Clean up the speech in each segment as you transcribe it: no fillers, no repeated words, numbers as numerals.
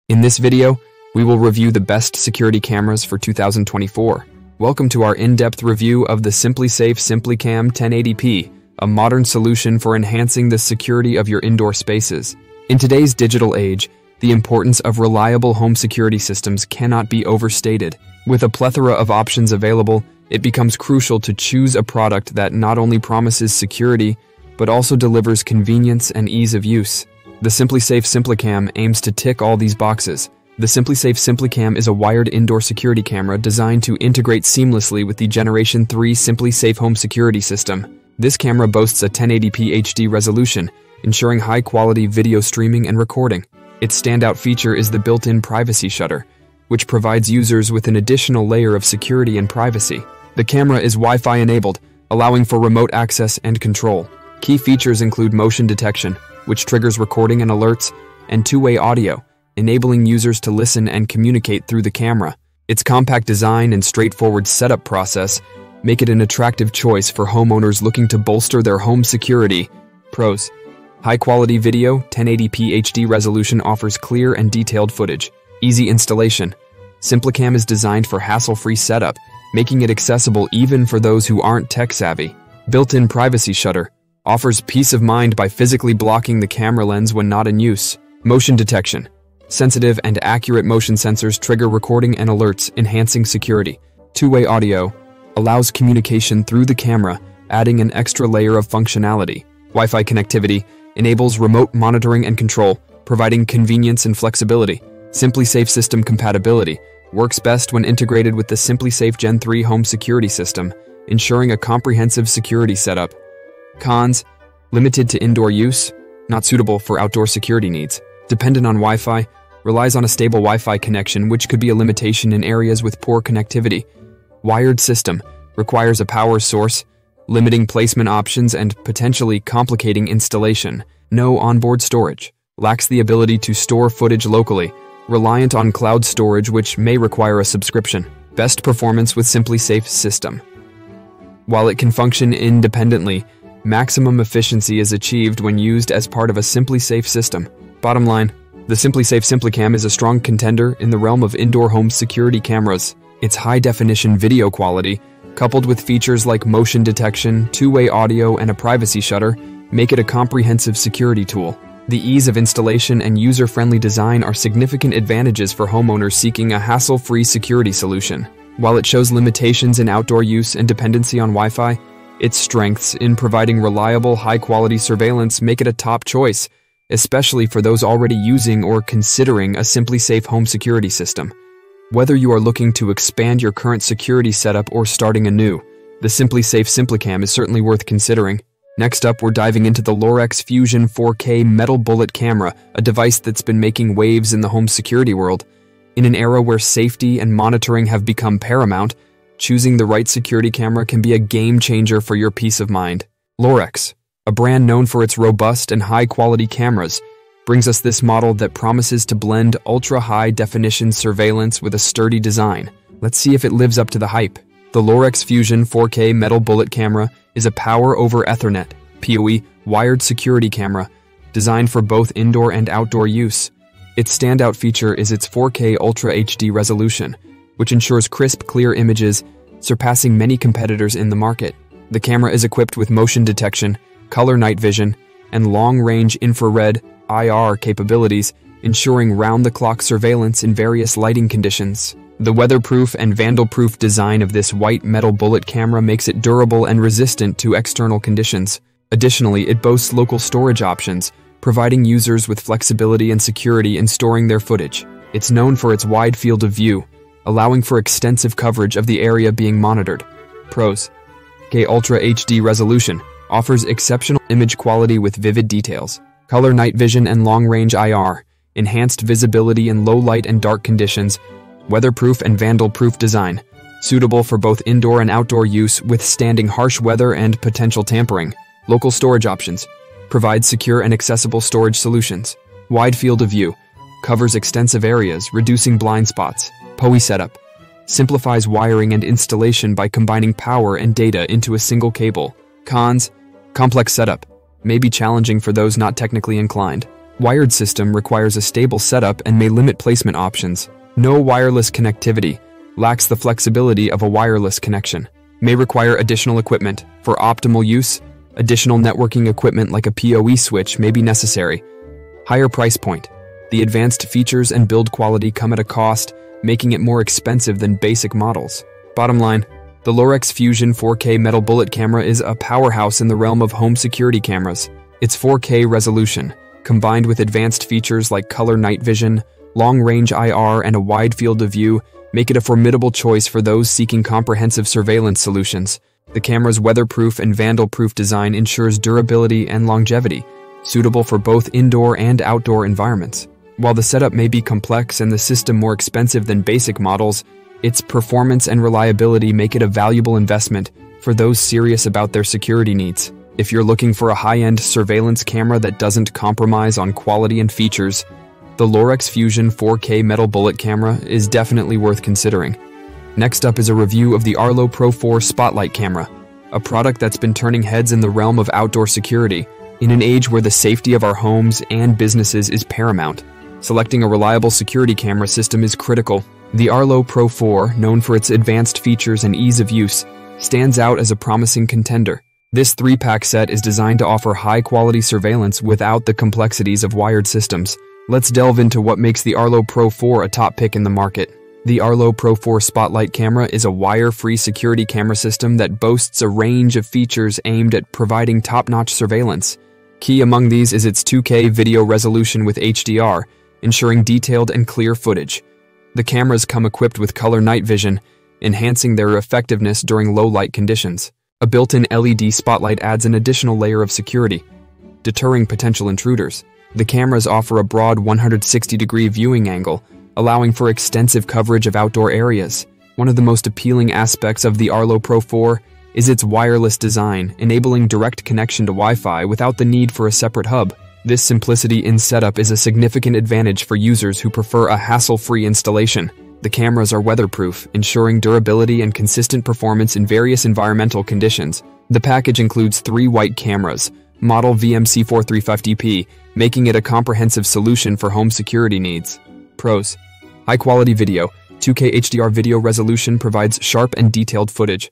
In this video, we will review the best security cameras for 2024. Welcome to our in-depth review of the SimpliSafe SimpliCam 1080p, a modern solution for enhancing the security of your indoor spaces. In today's digital age, the importance of reliable home security systems cannot be overstated. With a plethora of options available, it becomes crucial to choose a product that not only promises security, but also delivers convenience and ease of use. The SimpliSafe SimpliCam aims to tick all these boxes. The SimpliSafe SimpliCam is a wired indoor security camera designed to integrate seamlessly with the Generation 3 SimpliSafe home security system. This camera boasts a 1080p HD resolution, ensuring high-quality video streaming and recording. Its standout feature is the built-in privacy shutter, which provides users with an additional layer of security and privacy. The camera is Wi-Fi enabled, allowing for remote access and control. Key features include motion detection, which triggers recording and alerts, and two-way audio, enabling users to listen and communicate through the camera. Its compact design and straightforward setup process make it an attractive choice for homeowners looking to bolster their home security. Pros: high-quality video, 1080p HD resolution offers clear and detailed footage. Easy installation. SimpliCam is designed for hassle-free setup, making it accessible even for those who aren't tech-savvy. Built-in privacy shutter offers peace of mind by physically blocking the camera lens when not in use. Motion detection. Sensitive and accurate motion sensors trigger recording and alerts, enhancing security. Two-way audio allows communication through the camera, adding an extra layer of functionality. Wi-Fi connectivity enables remote monitoring and control, providing convenience and flexibility. SimpliSafe system compatibility works best when integrated with the SimpliSafe Gen 3 home security system, ensuring a comprehensive security setup. Cons: limited to indoor use, not suitable for outdoor security needs. Dependent on Wi-Fi, relies on a stable Wi-Fi connection, which could be a limitation in areas with poor connectivity. Wired system requires a power source, limiting placement options and potentially complicating installation. No onboard storage. Lacks the ability to store footage locally, reliant on cloud storage which may require a subscription. Best performance with SimpliSafe system. While it can function independently, maximum efficiency is achieved when used as part of a SimpliSafe system. Bottom line, the SimpliSafe SimpliCam is a strong contender in the realm of indoor home security cameras. Its high-definition video quality, coupled with features like motion detection, two-way audio, and a privacy shutter, make it a comprehensive security tool. The ease of installation and user-friendly design are significant advantages for homeowners seeking a hassle-free security solution. While it shows limitations in outdoor use and dependency on Wi-Fi, its strengths in providing reliable, high-quality surveillance make it a top choice, especially for those already using or considering a SimpliSafe home security system. Whether you are looking to expand your current security setup or starting anew, the SimpliSafe SimpliCam is certainly worth considering. Next up, we're diving into the Lorex Fusion 4K metal bullet camera, a device that's been making waves in the home security world. In an era where safety and monitoring have become paramount, choosing the right security camera can be a game changer for your peace of mind. Lorex, a brand known for its robust and high-quality cameras, brings us this model that promises to blend ultra-high-definition surveillance with a sturdy design. Let's see if it lives up to the hype. The Lorex Fusion 4K metal bullet camera is a Power over Ethernet (PoE) wired security camera designed for both indoor and outdoor use. Its standout feature is its 4K Ultra HD resolution, which ensures crisp, clear images, surpassing many competitors in the market. The camera is equipped with motion detection, color night vision, and long-range infrared (IR) capabilities, ensuring round-the-clock surveillance in various lighting conditions. The weatherproof and vandal-proof design of this white metal bullet camera makes it durable and resistant to external conditions. Additionally, it boasts local storage options, providing users with flexibility and security in storing their footage. It's known for its wide field of view, allowing for extensive coverage of the area being monitored. Pros: 4K Ultra HD resolution offers exceptional image quality with vivid details. Color night vision and long-range IR, enhanced visibility in low light and dark conditions. Weatherproof and vandal-proof design, suitable for both indoor and outdoor use, withstanding harsh weather and potential tampering. Local storage options, provides secure and accessible storage solutions. Wide field of view, covers extensive areas, reducing blind spots. PoE setup, simplifies wiring and installation by combining power and data into a single cable. Cons: complex setup, may be challenging for those not technically inclined. Wired system requires a stable setup and may limit placement options. No wireless connectivity. Lacks the flexibility of a wireless connection. May require additional equipment. For optimal use, additional networking equipment like a PoE switch may be necessary. Higher price point. The advanced features and build quality come at a cost, making it more expensive than basic models. Bottom line, the Lorex Fusion 4K metal bullet camera is a powerhouse in the realm of home security cameras. Its 4K resolution, combined with advanced features like color night vision, long-range IR, and a wide field of view, make it a formidable choice for those seeking comprehensive surveillance solutions. The camera's weatherproof and vandal-proof design ensures durability and longevity, suitable for both indoor and outdoor environments. While the setup may be complex and the system more expensive than basic models, its performance and reliability make it a valuable investment for those serious about their security needs. If you're looking for a high-end surveillance camera that doesn't compromise on quality and features, the Lorex Fusion 4K metal bullet camera is definitely worth considering. Next up is a review of the Arlo Pro 4 Spotlight camera, a product that's been turning heads in the realm of outdoor security. In an age where the safety of our homes and businesses is paramount, selecting a reliable security camera system is critical. The Arlo Pro 4, known for its advanced features and ease of use, stands out as a promising contender. This 3-pack set is designed to offer high-quality surveillance without the complexities of wired systems. Let's delve into what makes the Arlo Pro 4 a top pick in the market. The Arlo Pro 4 Spotlight camera is a wire-free security camera system that boasts a range of features aimed at providing top-notch surveillance. Key among these is its 2K video resolution with HDR, ensuring detailed and clear footage. The cameras come equipped with color night vision, enhancing their effectiveness during low-light conditions. A built-in LED spotlight adds an additional layer of security, deterring potential intruders. The cameras offer a broad 160-degree viewing angle, allowing for extensive coverage of outdoor areas. One of the most appealing aspects of the Arlo Pro 4 is its wireless design, enabling direct connection to Wi-Fi without the need for a separate hub. This simplicity in setup is a significant advantage for users who prefer a hassle-free installation. The cameras are weatherproof, ensuring durability and consistent performance in various environmental conditions. The package includes 3 white cameras, model VMC435DP, making it a comprehensive solution for home security needs. Pros: high-quality video. 2K HDR video resolution provides sharp and detailed footage.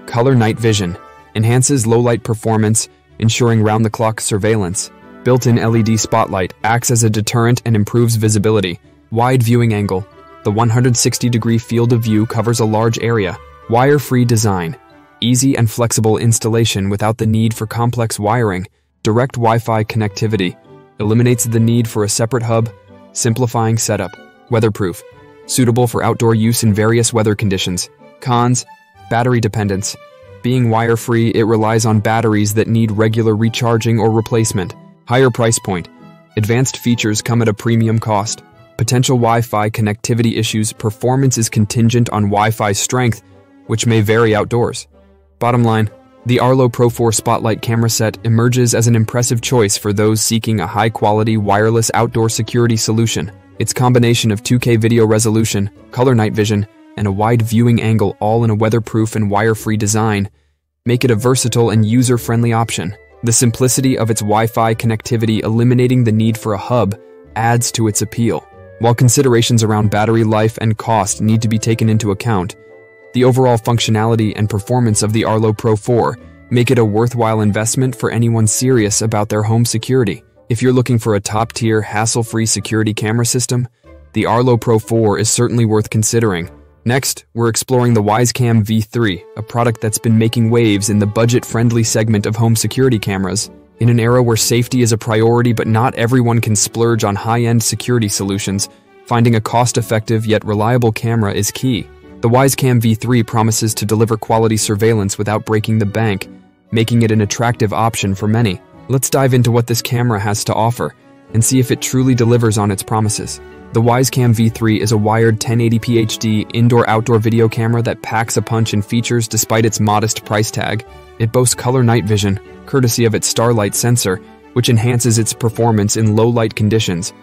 Color night vision enhances low-light performance, ensuring round-the-clock surveillance. Built-in LED spotlight acts as a deterrent and improves visibility. Wide viewing angle. The 160-degree field of view covers a large area. Wire-free design. Easy and flexible installation without the need for complex wiring. Direct Wi-Fi connectivity. Eliminates the need for a separate hub, simplifying setup. Weatherproof. Suitable for outdoor use in various weather conditions. Cons: battery dependence. Being wire-free, it relies on batteries that need regular recharging or replacement. Higher price point. Advanced features come at a premium cost. Potential Wi-Fi connectivity issues. Performance is contingent on Wi-Fi strength, which may vary outdoors. Bottom line, the Arlo Pro 4 Spotlight camera set emerges as an impressive choice for those seeking a high-quality wireless outdoor security solution. Its combination of 2K video resolution, color night vision, and a wide viewing angle, all in a weatherproof and wire-free design, make it a versatile and user-friendly option. The simplicity of its Wi-Fi connectivity, eliminating the need for a hub, adds to its appeal. While considerations around battery life and cost need to be taken into account, the overall functionality and performance of the Arlo Pro 4 make it a worthwhile investment for anyone serious about their home security. If you're looking for a top-tier, hassle-free security camera system, the Arlo Pro 4 is certainly worth considering. Next, we're exploring the WYZE V3, a product that's been making waves in the budget-friendly segment of home security cameras. In an era where safety is a priority but not everyone can splurge on high-end security solutions, finding a cost-effective yet reliable camera is key. The WYZE V3 promises to deliver quality surveillance without breaking the bank, making it an attractive option for many. Let's dive into what this camera has to offer and see if it truly delivers on its promises. The WYZE V3 is a wired 1080p HD indoor-outdoor video camera that packs a punch in features despite its modest price tag. It boasts color night vision, courtesy of its Starlight sensor, which enhances its performance in low-light conditions.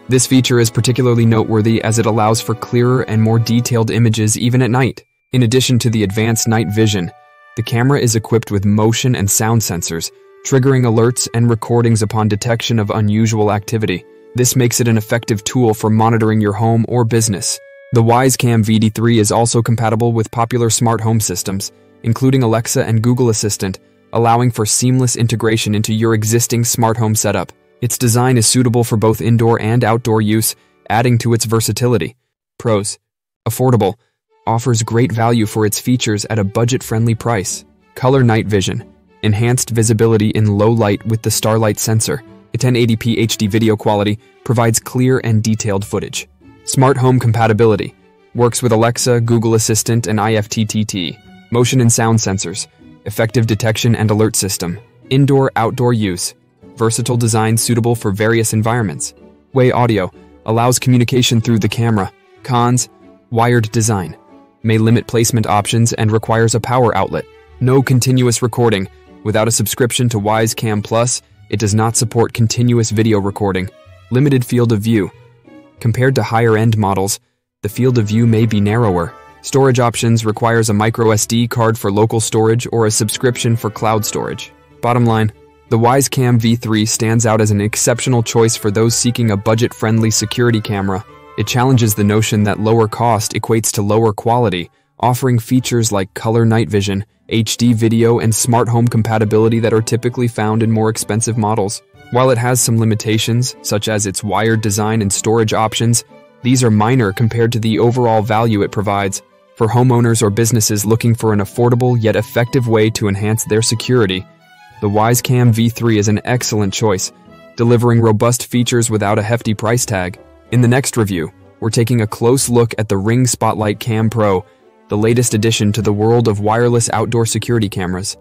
This feature is particularly noteworthy as it allows for clearer and more detailed images even at night. In addition to the advanced night vision, the camera is equipped with motion and sound sensors, triggering alerts and recordings upon detection of unusual activity. This makes it an effective tool for monitoring your home or business. The WYZE Cam VD3 is also compatible with popular smart home systems, including Alexa and Google Assistant, allowing for seamless integration into your existing smart home setup. Its design is suitable for both indoor and outdoor use, adding to its versatility. Pros: affordable, offers great value for its features at a budget-friendly price. Color night vision, enhanced visibility in low light with the Starlight sensor. A 1080p HD video quality provides clear and detailed footage. Smart home compatibility, works with Alexa, Google Assistant, and IFTTT. Motion and sound sensors, effective detection and alert system. Indoor-outdoor use, versatile design suitable for various environments. WYZE audio, allows communication through the camera. Cons: wired design, may limit placement options and requires a power outlet. No continuous recording. Without a subscription to WYZE Cam Plus, it does not support continuous video recording. Limited field of view. Compared to higher-end models, the field of view may be narrower. Storage options requires a microSD card for local storage or a subscription for cloud storage. Bottom line, the WYZE Cam V3 stands out as an exceptional choice for those seeking a budget-friendly security camera. It challenges the notion that lower cost equates to lower quality, offering features like color night vision, HD video, and smart home compatibility that are typically found in more expensive models. While it has some limitations, such as its wired design and storage options, these are minor compared to the overall value it provides. For homeowners or businesses looking for an affordable yet effective way to enhance their security, the WYZE Cam V3 is an excellent choice, delivering robust features without a hefty price tag. In the next review, we're taking a close look at the Ring Spotlight Cam Pro, the latest addition to the world of wireless outdoor security cameras.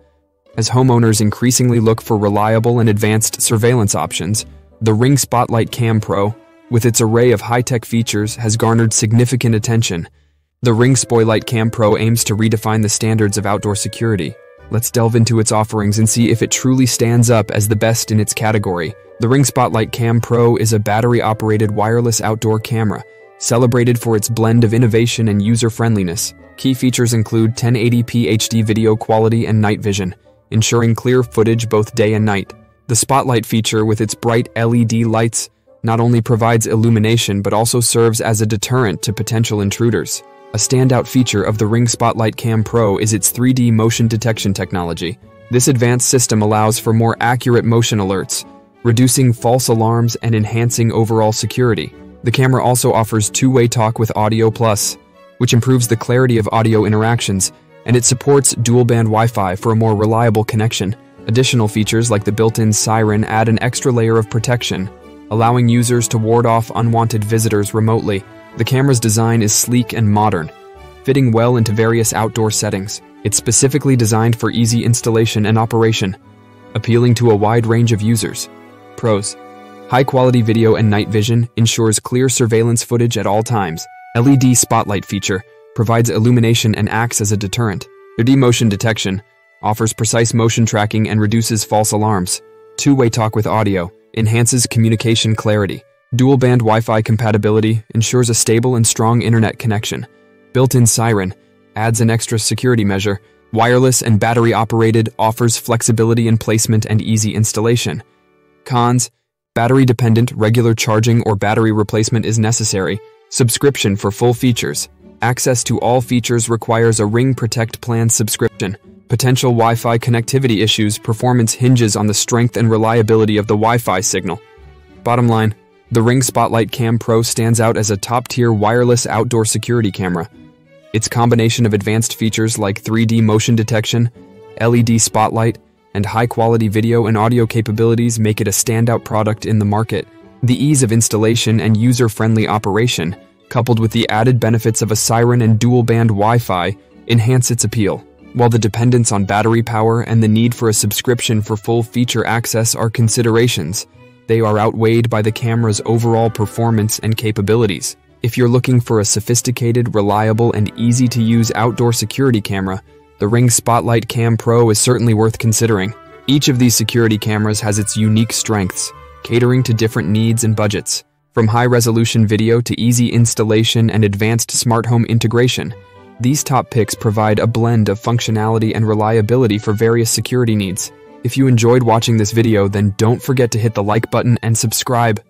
As homeowners increasingly look for reliable and advanced surveillance options, the Ring Spotlight Cam Pro, with its array of high-tech features, has garnered significant attention. The Ring Spotlight Cam Pro aims to redefine the standards of outdoor security. Let's delve into its offerings and see if it truly stands up as the best in its category. The Ring Spotlight Cam Pro is a battery-operated wireless outdoor camera, celebrated for its blend of innovation and user-friendliness. Key features include 1080p HD video quality and night vision, ensuring clear footage both day and night. The Spotlight feature, with its bright LED lights, not only provides illumination but also serves as a deterrent to potential intruders. A standout feature of the Ring Spotlight Cam Pro is its 3D motion detection technology. This advanced system allows for more accurate motion alerts, reducing false alarms and enhancing overall security. The camera also offers two-way talk with Audio Plus, which improves the clarity of audio interactions, and it supports dual-band Wi-Fi for a more reliable connection. Additional features like the built-in siren add an extra layer of protection, allowing users to ward off unwanted visitors remotely. The camera's design is sleek and modern, fitting well into various outdoor settings. It's specifically designed for easy installation and operation, appealing to a wide range of users. Pros: high-quality video and night vision ensures clear surveillance footage at all times. LED Spotlight feature provides illumination and acts as a deterrent. 3D motion detection offers precise motion tracking and reduces false alarms. Two-way talk with audio enhances communication clarity. Dual-band Wi-Fi compatibility ensures a stable and strong internet connection. Built-in siren adds an extra security measure. Wireless and battery-operated offers flexibility in placement and easy installation. Cons: battery-dependent, regular charging or battery replacement is necessary. Subscription for full features. Access to all features requires a Ring Protect Plan subscription. Potential Wi-Fi connectivity issues. Performance hinges on the strength and reliability of the Wi-Fi signal. Bottom line, the Ring Spotlight Cam Pro stands out as a top-tier wireless outdoor security camera. Its combination of advanced features like 3D motion detection, LED spotlight, and high-quality video and audio capabilities make it a standout product in the market. The ease of installation and user-friendly operation, coupled with the added benefits of a siren and dual-band Wi-Fi, enhance its appeal. While the dependence on battery power and the need for a subscription for full feature access are considerations, they are outweighed by the camera's overall performance and capabilities. If you're looking for a sophisticated, reliable, and easy-to-use outdoor security camera, the Ring Spotlight Cam Pro is certainly worth considering. Each of these security cameras has its unique strengths, catering to different needs and budgets. From high-resolution video to easy installation and advanced smart home integration, these top picks provide a blend of functionality and reliability for various security needs. If you enjoyed watching this video, then don't forget to hit the like button and subscribe.